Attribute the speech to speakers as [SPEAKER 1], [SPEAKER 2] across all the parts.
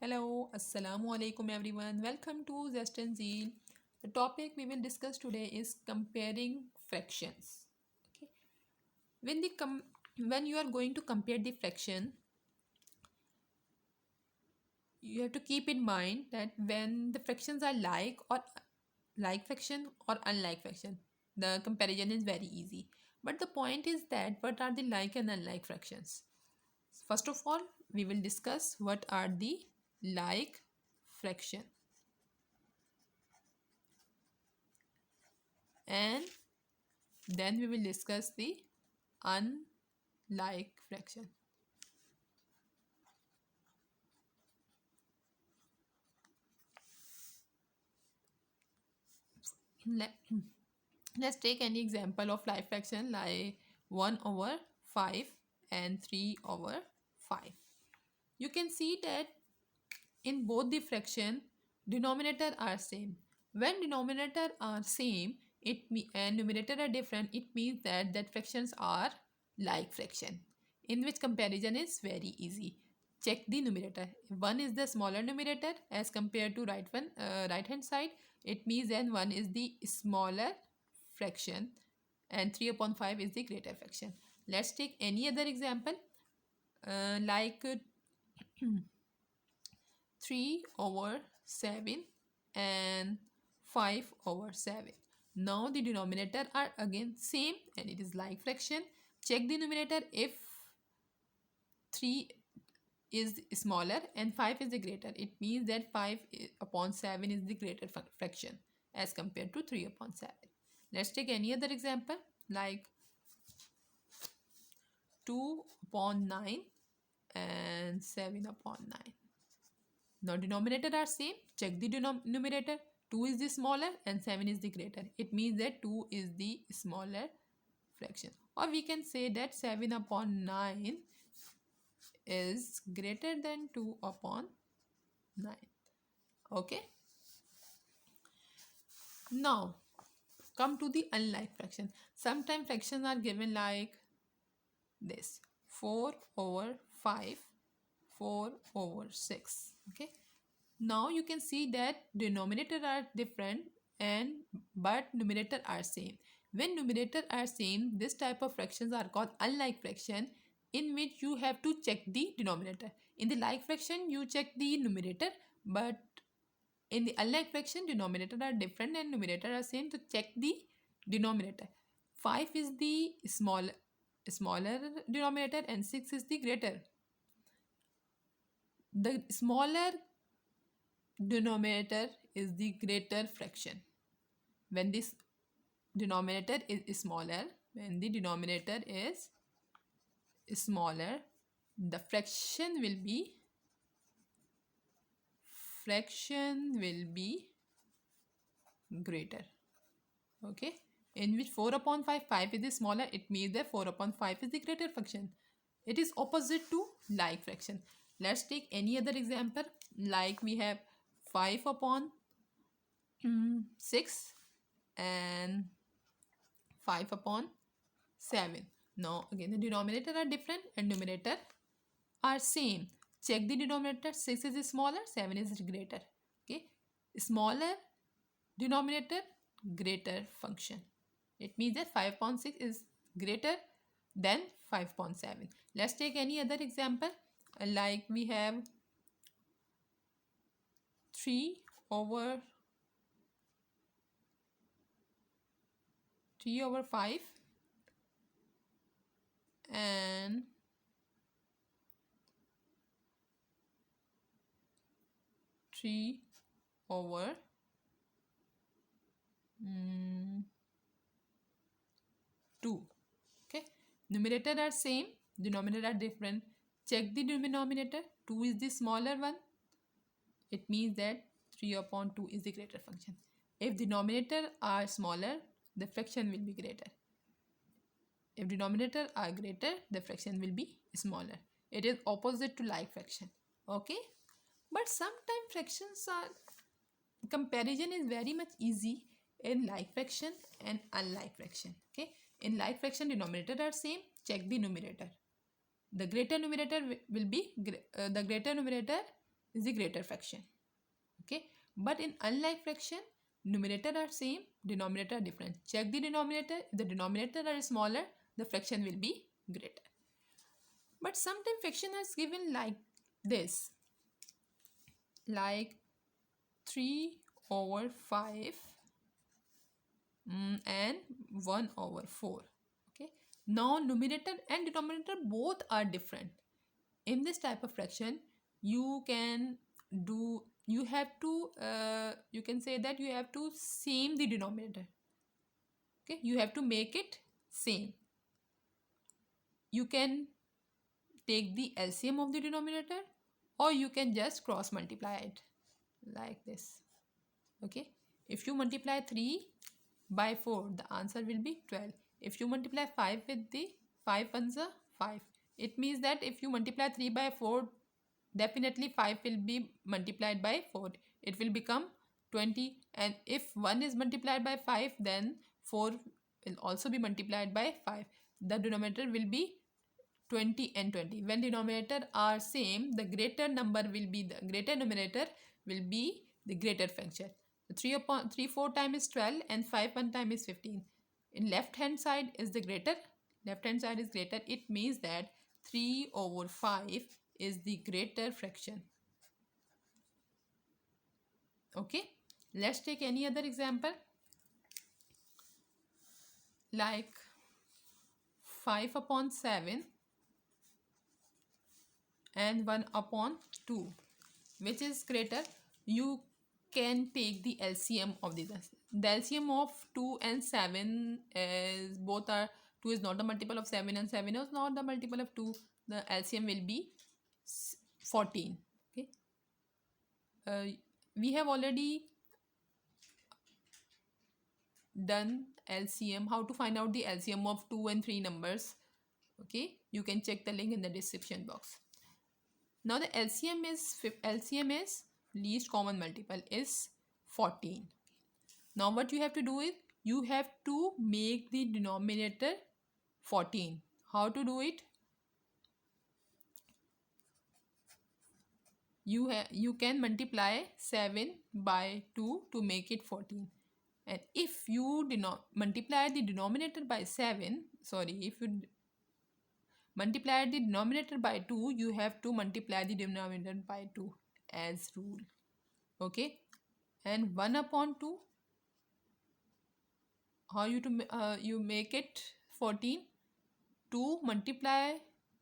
[SPEAKER 1] Hello, Assalamu alaikum everyone. Welcome to Zest and Zeal. The topic we will discuss today is comparing fractions. Okay. When when you are going to compare the fraction, you have to keep in mind that when the fractions are like fraction or unlike fraction, the comparison is very easy. But the point is that what are the like and unlike fractions? First of all, we will discuss what are the like fraction, and then we will discuss the unlike fraction. Let, let's take any example of like fraction like 1 over 5 and 3 over 5. You can see that in both the fraction, denominator are same. When denominator are same, and numerator are different, it means that fractions are like fraction, in which comparison is very easy. Check the numerator. 1 is the smaller numerator as compared to right hand side. It means then 1 is the smaller fraction and 3 upon 5 is the greater fraction. Let's take any other example like 3 over 7 and 5 over 7. Now the denominator are again same and it is like fraction. Check the numerator. If 3 is smaller and 5 is the greater, it means that 5 upon 7 is the greater fraction as compared to 3 upon 7. Let's take any other example like 2 upon 9 and 7 upon 9. Now denominator are same. Check the numerator. 2 is the smaller and 7 is the greater. It means that 2 is the smaller fraction. Or we can say that 7 upon 9 is greater than 2 upon 9. Okay. Now come to the unlike fraction. Sometimes fractions are given like this: 4 over 5, 4 over 6. Okay. Now you can see that denominator are different and but numerator are same. When numerator are same, this type of fractions are called unlike fraction, in which you have to check the denominator. In the like fraction, you check the numerator, but in the unlike fraction, denominator are different and numerator are same, to check the denominator. 5 is the smaller denominator and 6 is the greater. The smaller denominator is the greater fraction. When this denominator is smaller, when the denominator is smaller, the fraction will be greater. Okay, in which 4 upon 5 is the smaller, it means that 4 upon 5 is the greater fraction. It is opposite to like fraction. Let's take any other example like we have 5 upon 6 and 5 upon 7. Now again the denominator are different and numerator are same. Check the denominator. 6 is smaller, 7 is greater. Okay, smaller denominator, greater function. It means that 5 upon 6 is greater than 5 upon 7. Let's take any other example like we have 3 over 5 and 3 over 2. Okay, numerator are same, denominator are different. Check the denominator. 2 is the smaller one. It means that 3 upon 2 is the greater function. If denominator are smaller, the fraction will be greater. If denominator are greater, the fraction will be smaller. It is opposite to like fraction. Okay, but sometimes fractions are comparison is very much easy in like fraction and unlike fraction. Okay, in like fraction denominator are same. Check the numerator. The greater numerator will be the greater numerator is the greater fraction. Okay, but in unlike fraction, numerator are same, denominator are different. Check the denominator. If the denominator are smaller, the fraction will be greater. But sometimes fraction is given like this, like 3 over 5 and 1 over 4. Okay, now numerator and denominator both are different. In this type of fraction, you can do, you have to you can say that you have to same the denominator. Okay, you have to make it same. You can take the LCM of the denominator, or you can just cross multiply it like this. Okay, if you multiply 3 by 4, the answer will be 12. If you multiply 5 with the 5 ones are 5, it means that if you multiply 3 by 4, definitely 5 will be multiplied by 4. It will become 20, and if 1 is multiplied by 5, then 4 will also be multiplied by 5. The denominator will be 20 and 20. When denominator are same, the greater number will be, the greater numerator will be the greater fraction. 3 upon 3 4 time is 12 and 5 1 time is 15. In left hand side is the greater, left hand side is greater. It means that 3 over 5 is the greater fraction. Okay, let's take any other example, like 5 upon 7 and 1 upon 2. Which is greater? You can take the LCM of these. The LCM of 2 and 7 is, both are, 2 is not the multiple of 7 and 7 is not the multiple of 2. The LCM will be 14. Okay, we have already done LCM, how to find out the LCM of 2 and 3 numbers. Okay, you can check the link in the description box. Now the LCM is least common multiple is 14. Now what you have to do is, you have to make the denominator 14. How to do it? You can multiply 7 by 2 to make it 14. And if you multiply the denominator by 7, sorry, if you multiply the denominator by 2, you have to multiply the denominator by 2 as rule. Okay, and 1 upon 2, how you make it 14? 2 multiply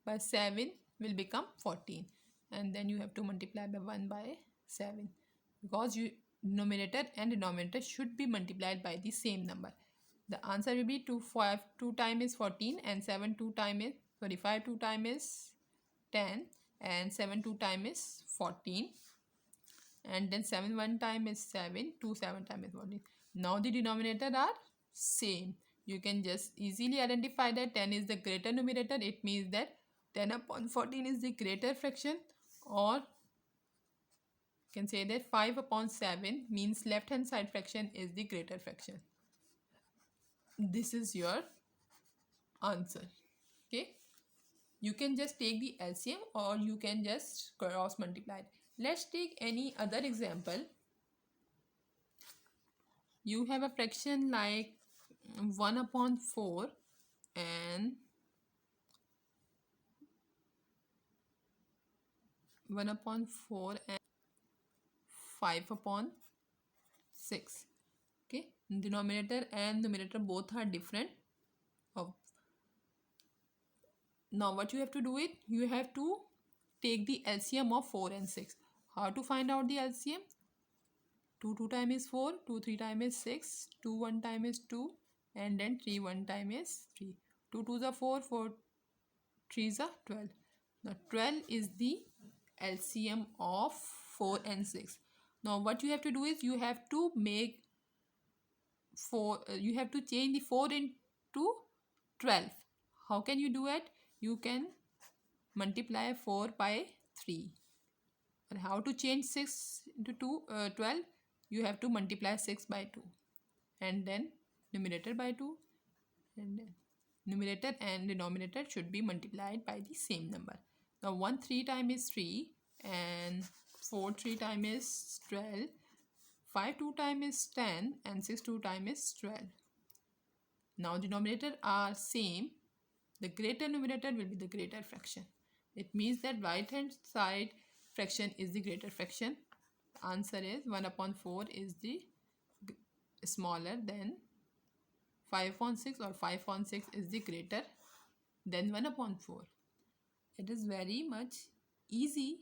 [SPEAKER 1] by 7 will become 14, and then you have to multiply by 1 by 7, because numerator and denominator should be multiplied by the same number. The answer will be 2 time is 14, and 7 2 time is, sorry, 5 2 time is 10, and 7 2 time is 14, and then 7 1 time is 7, 2 7 time is 14. Now the denominator are same. You can just easily identify that 10 is the greater numerator. It means that 10 upon 14 is the greater fraction, or you can say that 5 upon 7 means left hand side fraction is the greater fraction. This is your answer. Okay, you can just take the LCM, or you can just cross multiply. Let's take any other example. You have a fraction like 1 upon 4 and 1 upon 4 and 5 upon 6. Okay, denominator and numerator both are different. Now what you have to do is, you have to take the LCM of 4 and 6. How to find out the LCM? 2 2 time is 4, 2 3 time is 6, 2 1 time is 2, and then 3 1 time is 3. 2 2s are 4, 4 3s are 12. Now 12 is the LCM of 4 and 6. Now what you have to do is, you have to make 4, you have to change the 4 into 12. How can you do it? You can multiply 4 by 3. And how to change 6 into 12? You have to multiply 6 by 2, and then numerator by 2, and then numerator and denominator should be multiplied by the same number. Now 1 3 time is 3, and 4 3 time is 12, 5 2 time is 10, and 6 2 time is 12. Now denominator are same. The greater numerator will be the greater fraction. It means that right hand side fraction is the greater fraction. Answer is 1 upon 4 is the smaller than 5 upon 6, or 5 upon 6 is the greater than 1 upon 4. It is very much easy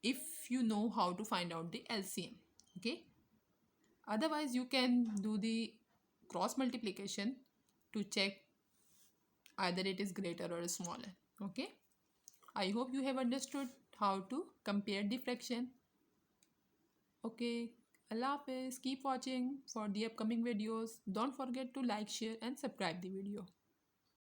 [SPEAKER 1] if you know how to find out the LCM. Okay. Otherwise, you can do the cross multiplication to check either it is greater or smaller. Okay. I hope you have understood how to compare the fraction. Okay. Allah Hafiz. Keep watching for the upcoming videos. Don't forget to like, share and subscribe the video.